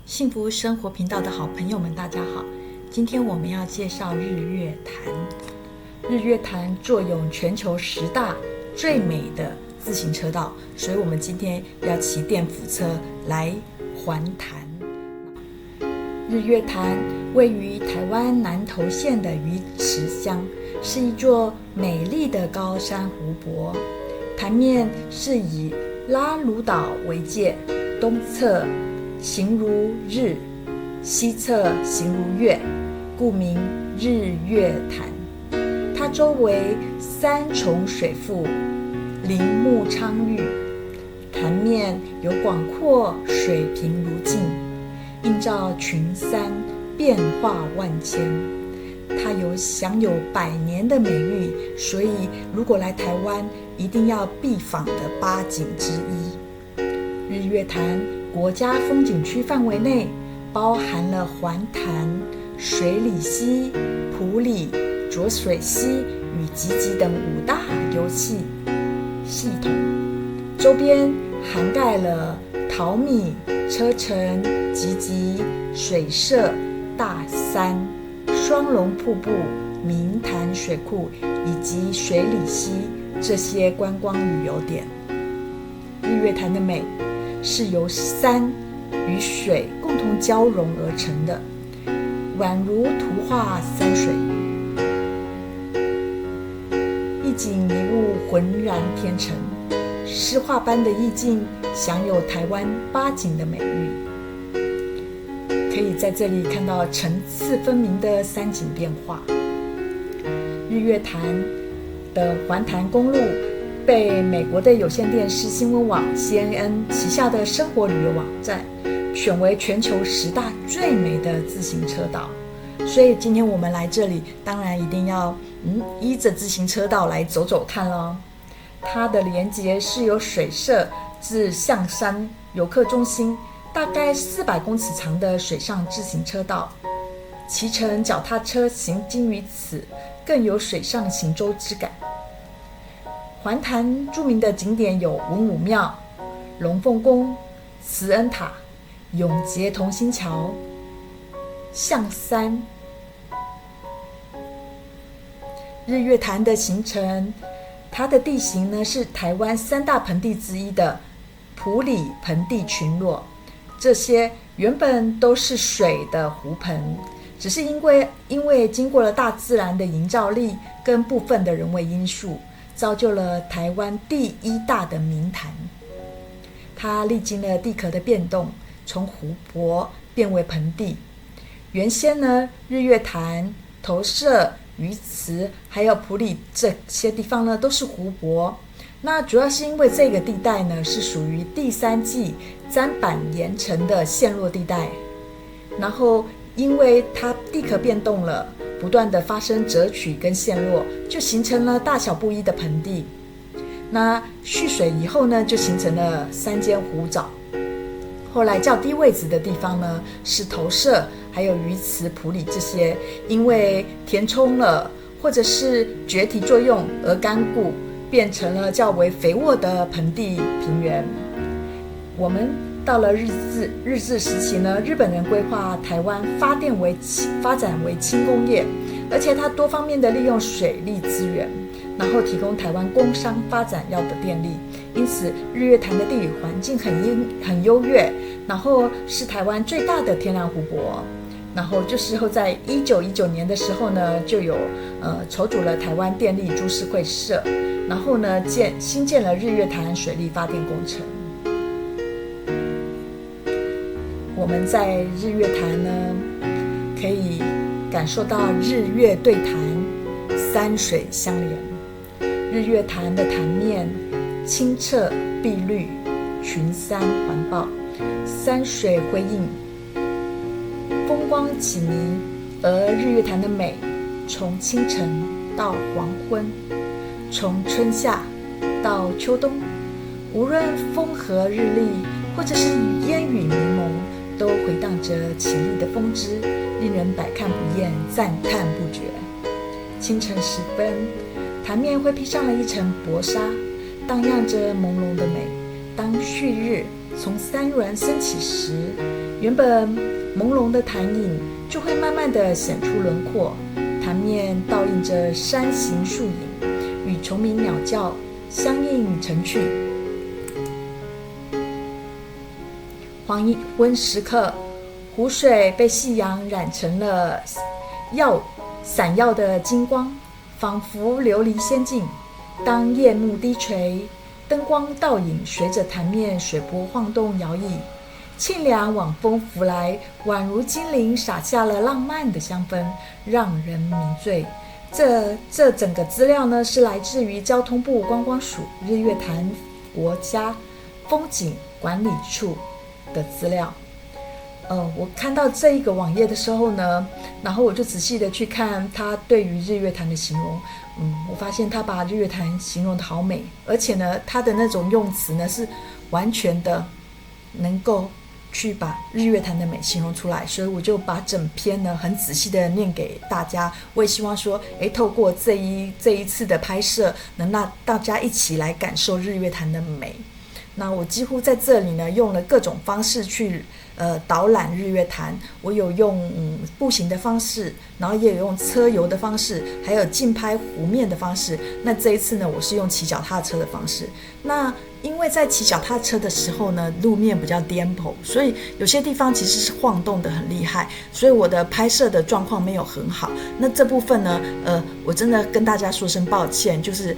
幸福生活频道的好朋友们，大家好。今天我们要介绍日月潭。日月潭坐拥全球10大最美的自行车道，所以我们今天要骑电扶车来环潭。日月潭位于台湾南投县的鱼池乡，是一座美丽的高山湖泊。潭面是以拉鲁岛为界，东侧形如日，西侧形如月，故名日月潭。它周围3重水腹，林木苍郁，潭面有广阔水平如镜，映照群山，变化万千。它享有100年的美誉，所以如果来台湾，一定要必访的8景之一。日月潭国家风景区范围内包含了环潭、水里溪、埔里、浊水溪与集集等5大游憩系统，周边涵盖了桃米、车城、集集、水社、大山、双龙瀑布、明潭水库以及水里溪这些观光旅游点。日月潭的美是由山与水共同交融而成的，宛如图画山水，一景一物浑然天成，诗画般的意境，享有台湾8景的美誉。可以在这里看到层次分明的山景变化。日月潭的环潭公路被美国的有线电视新闻网 CNN 旗下的生活旅游网站选为全球10大最美的自行车道，所以今天我们来这里，当然一定要依着自行车道来走走看咯。它的连接是由水社至象山游客中心，大概400公尺长的水上自行车道，骑乘脚踏车行经于此，更有水上行舟之感。环潭著名的景点有文武庙、龙凤宫、慈恩塔、永捷同心桥、象山。日月潭的行程，它的地形呢是台湾3大盆地之一的埔里盆地群落，这些原本都是水的湖盆，只是因为经过了大自然的营造力跟部分的人为因素，造就了台湾第1大的名潭。它历经了地壳的变动，从湖泊变为盆地。原先呢，日月潭、投射、鱼池还有埔里这些地方呢都是湖泊。那主要是因为这个地带呢是属于第3纪砧板岩层的陷落地带，然后因为它地壳变动了，不断的发生折曲跟陷落，就形成了大小不一的盆地。那蓄水以后呢，就形成了3间湖沼。后来较低位置的地方呢，是投射还有鱼池、埔里这些，因为填充了或者是决堤作用而干固，变成了较为肥沃的盆地平原。我们到了日治时期呢，日本人规划台湾发展为轻工业，而且它多方面的利用水利资源，然后提供台湾工商发展要的电力。因此日月潭的地理环境很优越，然后是台湾最大的天然湖泊。然后这时候在1919年的时候呢，就有筹组了台湾电力株式会社，然后呢新建了日月潭水力发电工程。我们在日月潭呢，可以感受到日月对潭，山水相连。日月潭的潭面清澈碧绿，群山环抱，山水辉映，风光起迷。而日月潭的美，从清晨到黄昏，从春夏到秋冬，无论风和日丽，或者是烟雨迷蒙，都回荡着绮丽的风姿，令人百看不厌，赞叹不绝。清晨时分，潭面会披上了一层薄纱，荡漾着朦胧的美。当旭日从山峦升起时，原本朦胧的潭影就会慢慢的显出轮廓，潭面倒映着山形树影，与虫鸣鸟叫相映成趣。黄昏时刻，湖水被夕阳染成了闪耀的金光，仿佛琉璃仙境。当夜幕低垂，灯光倒影随着潭面水波晃动摇曳，沁凉晚风拂来，宛如精灵洒下了浪漫的香氛，让人迷醉。这整个资料呢，是来自于交通部观光署日月潭国家风景管理处的资料。我看到这一个网页的时候呢，然后我就仔细的去看他对于日月潭的形容。我发现他把日月潭形容的好美，而且呢，他的那种用词呢是完全的能够去把日月潭的美形容出来，所以我就把整篇呢很仔细的念给大家。我也希望说，透过这一次的拍摄，能让大家一起来感受日月潭的美。那我几乎在这里呢用了各种方式去导览日月潭，我有用步行的方式，然后也有用车游的方式，还有竞拍湖面的方式。那这一次呢，我是用骑脚踏车的方式。那因为在骑脚踏车的时候呢，路面比较颠簸，所以有些地方其实是晃动的很厉害，所以我的拍摄的状况没有很好。那这部分呢，我真的跟大家说声抱歉，就是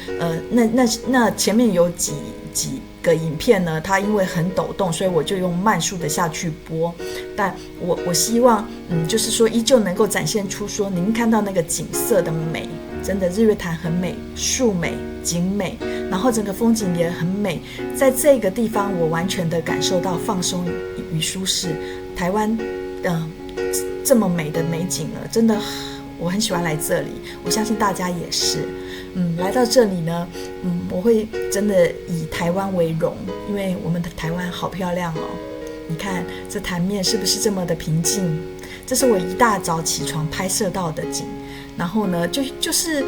那前面有几个影片呢，它因为很抖动，所以我就用慢速的下去播。但我希望就是说依旧能够展现出说您看到那个景色的美，真的日月潭很美，树美景美，然后整个风景也很美。在这个地方我完全的感受到放松与舒适。台湾这么美的美景了，真的我很喜欢来这里，我相信大家也是。来到这里呢，我会真的以台湾为荣，因为我们的台湾好漂亮哦。你看这潭面是不是这么的平静？这是我一大早起床拍摄到的景，然后呢，就是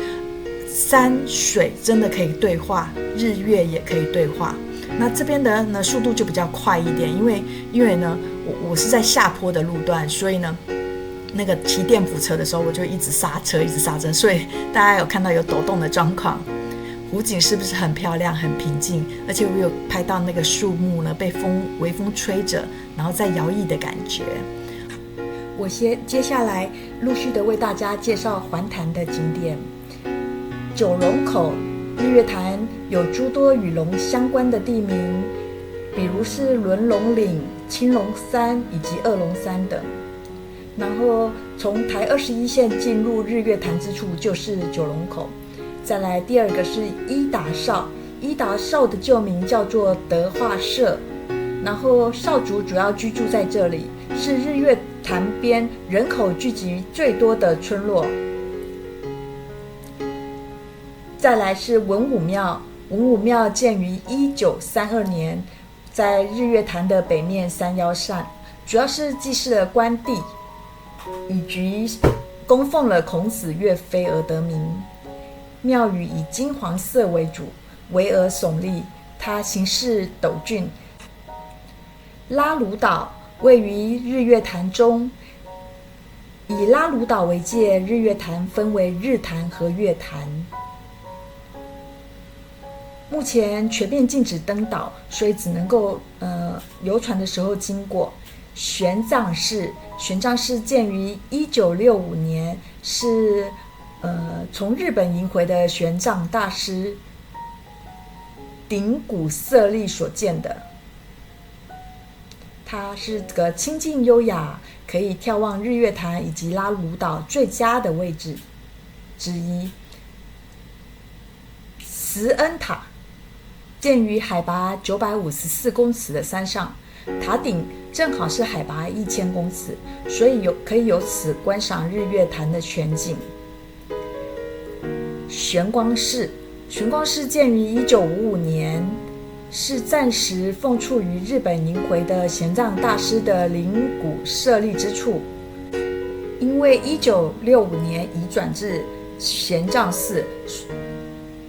山水真的可以对话，日月也可以对话。那这边的呢速度就比较快一点，因为呢我是在下坡的路段，所以呢那个骑电扶车的时候，我就一直刹车，所以大家有看到有抖动的状况。湖景是不是很漂亮、很平静？而且我有拍到那个树木呢被微风吹着，然后在摇曳的感觉。我接下来陆续的为大家介绍环潭的景点。九龙口，日月潭有诸多与龙相关的地名，比如是轮龙岭、青龙山以及二龙山等。然后从台21线进入日月潭之处就是九龙口。再来第二个是伊达邵，伊达邵的旧名叫做德化社，然后邵族主要居住在这里，是日月潭边人口聚集最多的村落。再来是文武庙，文武庙建于1932年，在日月潭的北面山腰上，主要是祭祀了关帝，以及供奉了孔子、岳飞而得名。庙宇以金黄色为主，巍峨耸立，它形势陡峻。拉鲁岛位于日月潭中，以拉鲁岛为界，日月潭分为日潭和月潭。目前全面禁止登岛，所以只能够游船的时候经过。玄奘寺建于1965年，是从日本迎回的玄奘大师顶骨舍利所建的。它是个清静优雅，可以眺望日月潭以及拉鲁岛最佳的位置之一。慈恩塔建于海拔954公尺的山上，塔顶正好是海拔1000公尺，所以可以由此观赏日月潭的全景。玄光寺建于1955年，是暂时奉处于日本迎回的玄奘大师的灵骨舍利之处，因为1965年移转至玄奘寺。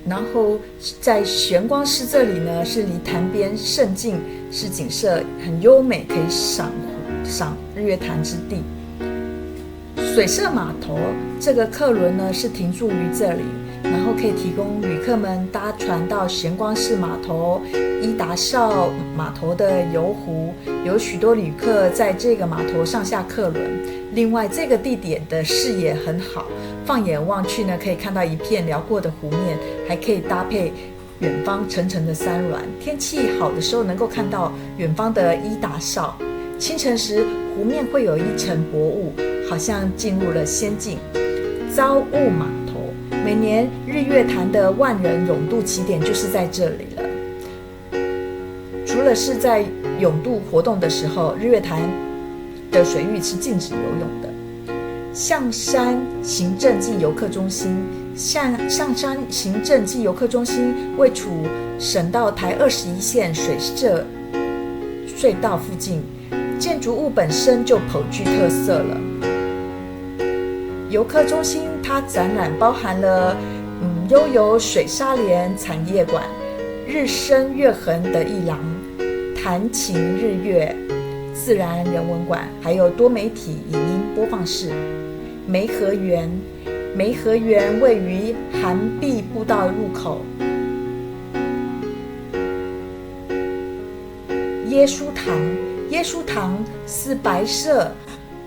然后在玄光寺这里呢，是离潭边甚近，是景色很优美，可以赏赏日月潭之地。水社码头这个客轮呢是停驻于这里，然后可以提供旅客们搭船到咸光市码头、伊达邵码头的游湖，有许多旅客在这个码头上下客轮。另外，这个地点的视野很好，放眼望去呢，可以看到一片辽阔的湖面，还可以搭配远方层层的山峦。天气好的时候，能够看到远方的伊达邵。清晨时，湖面会有一层薄雾，好像进入了仙境。朝雾码头，每年日月潭的万人泳渡起点就是在这里了。除了是在泳渡活动的时候，日月潭的水域是禁止游泳的。象山行政暨游客中心，象山行政暨游客中心位处省道台21线水社隧道附近，建筑物本身就颇具特色了。游客中心它展览包含了悠游水沙连产业馆、日升月恒的艺廊、弹琴日月、自然人文馆，还有多媒体影音播放室。梅河园，梅河园位于涵碧步道入口。耶稣堂，耶稣堂是白色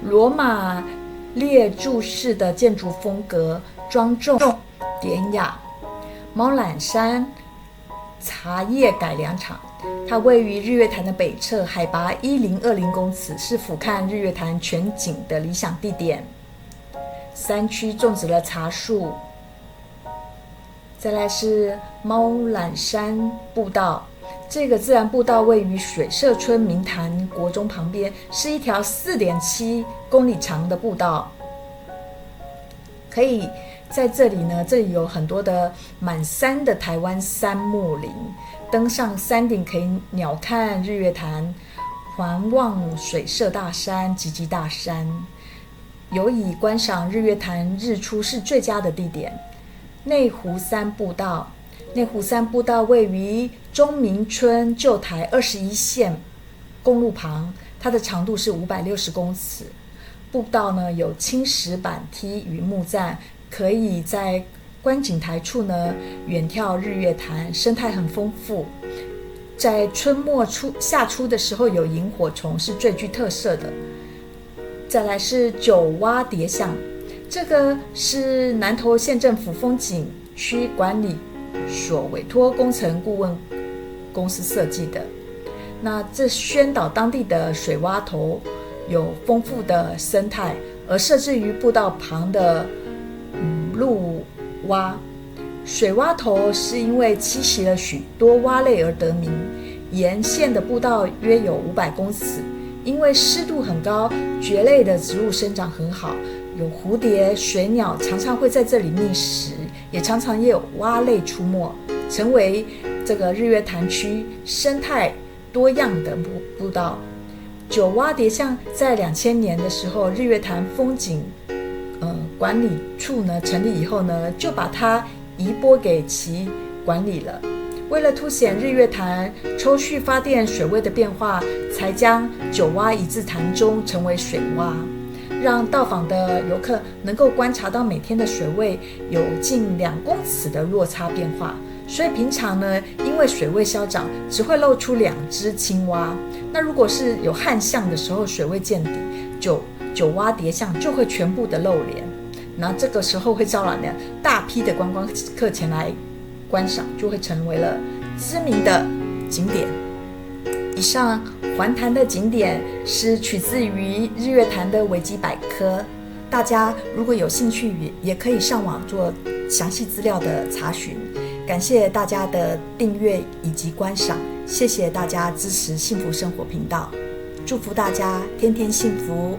罗马列柱式的建筑风格，庄重典雅。猫缆山茶叶改良场，它位于日月潭的北侧，海拔1020公尺，是俯瞰日月潭全景的理想地点。山区种植了茶树。再来是猫缆山步道，这个自然步道位于水社村明潭国中旁边，是一条4.7公里长的步道。可以在这里呢，这里有很多的满山的台湾杉木林，登上山顶可以鸟瞰日月潭，环望水社大山、集集大山，有以观赏日月潭日出是最佳的地点。内湖山步道，内湖山步道位于中明村旧台21线公路旁，它的长度是560公尺。步道呢有青石板梯与木栈，可以在观景台处呢远眺日月潭，生态很丰富。在春末夏初的时候有萤火虫，是最具特色的。再来是九蛙蝶巷，这个是南投县政府风景区管理所委托工程顾问公司设计的。那这宣导当地的水蛙头有丰富的生态，而设置于步道旁的路蛙。水蛙头是因为栖息了许多蛙类而得名，沿线的步道约有500公尺。因为湿度很高，蕨类的植物生长很好，有蝴蝶、水鸟常常会在这里觅食，也常常有蛙类出没，成为这个日月潭区生态多样的步道。九蛙蝶巷在2000年的时候，日月潭风景管理处呢成立以后呢，就把它移拨给其管理了。为了凸显日月潭抽蓄发电水位的变化，才将九蛙移至潭中，成为水蛙，让到访的游客能够观察到每天的水位有近2公尺的落差变化。所以平常呢，因为水位消涨，只会露出2只青蛙。那如果是有旱象的时候，水位见底，九蛙蝶巷就会全部的露脸。那这个时候会招揽大批的观光客前来观赏，就会成为了知名的景点。以上环潭的景点是取自于日月潭的维基百科，大家如果有兴趣也可以上网做详细资料的查询。感谢大家的订阅以及观赏，谢谢大家支持幸福生活频道，祝福大家天天幸福。